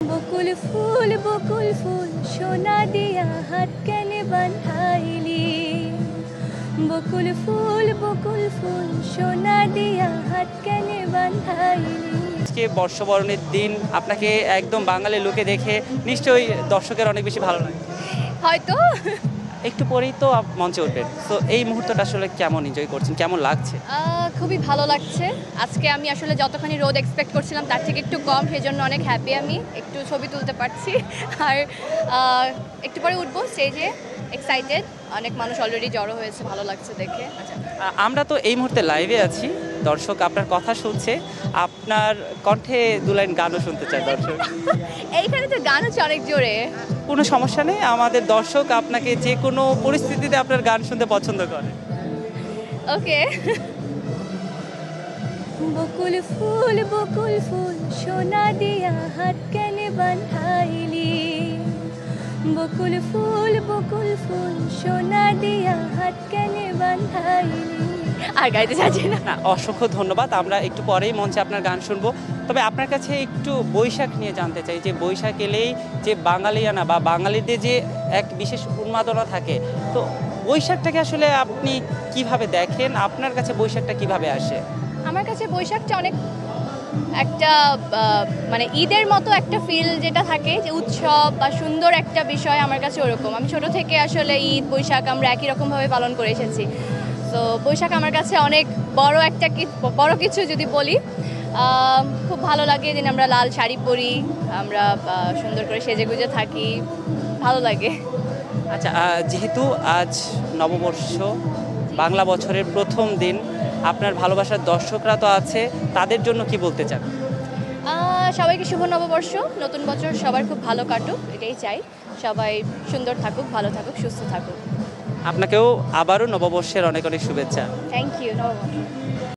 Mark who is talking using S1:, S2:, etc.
S1: বকুল ফুল সোনা দিয়া হাত কেনে বান্ধাইলি। বকুল ফুল সোনা দিয়া হাত কেনে বান্ধাইলি।
S2: আজকে বর্ষবরণের দিন, আপনাকে একদম বাঙালি লুকে দেখে নিশ্চয়ই দর্শকের অনেক বেশি ভালো লাগে।
S1: হয়তো
S2: একটু পরেই তো মঞ্চে উঠবেন, তো এই মুহূর্তটা আসলে কেমন এনজয় করছেন, কেমন লাগছে?
S1: খুবই ভালো লাগছে। আজকে আমি আসলে যতখানি রোদ এক্সপেক্ট করছিলাম তার থেকে একটু কম, সেজন্য অনেক হ্যাপি। আমি একটু ছবি তুলতে পারছি আর একটু পরে উঠবো স্টেজে। এক্সাইটেড, অনেক মানুষ অলরেডি জড়ো হয়েছে, ভালো লাগছে দেখে।
S2: আমরা তো এই মুহূর্তে লাইভে আছি, দর্শক আপনার কথা শুনছে, আপনার কণ্ঠে দু লাইন গানও শুনতে চায় দর্শক।
S1: এইখানে তো গান হচ্ছে অনেক জোরে।
S2: কোনো সমস্যা নেই, আমাদের দর্শক আপনাকে যে কোনো পরিস্থিতিতে আপনার গান শুনতে পছন্দ করে।
S1: ওকে। বকুল ফুল সোনা দিয়া হাত কেনে বান্ধাইলি। বকুল ফুল সোনা দিয়া হাত কেনে বান্ধাইলি। আর গাইতে চাচ্ছি না।
S2: অসংখ্য ধন্যবাদ, আমরা একটু পরেই মঞ্চে আপনার গান শুনবো। তবে আপনার কাছে একটু বৈশাখ নিয়ে জানতে চাই, যে বৈশাখ এলেই যে বাঙালিয়ানা বা বাঙালিদের যে এক বিশেষ উন্মাদনা থাকে, তো বৈশাখটাকে আসলে আপনি কিভাবে দেখেন? আপনার কাছে বৈশাখটা কিভাবে আসে?
S1: আমার কাছে বৈশাখটা অনেক একটা মানে ঈদের মতো একটা ফিল যেটা থাকে, যে উৎসব বা সুন্দর একটা বিষয়, আমার কাছে ওরকম। আমি ছোট থেকে আসলে ঈদ বৈশাখ আমরা একই রকমভাবে পালন করে এসেছি। তো বৈশাখ আমার কাছে অনেক বড় কিছু যদি বলি। খুব ভালো লাগে, যেদিন আমরা লাল শাড়ি পরি, আমরা সুন্দর করে সেজেগুজে থাকি, ভালো লাগে।
S2: আচ্ছা, যেহেতু আজ নববর্ষ, বাংলা বছরের প্রথম দিন, আপনার ভালোবাসার দর্শকরা তো আছে, তাদের জন্য কি বলতে চান?
S1: সবাইকে শুভ নববর্ষ, নতুন বছর সবার খুব ভালো কাটুক, এটাই চাই। সবাই সুন্দর থাকুক, ভালো থাকুক, সুস্থ থাকুক।
S2: আপনাকেও আবারও নববর্ষের অনেক অনেক শুভেচ্ছা।
S1: Thank you. নববর্ষ।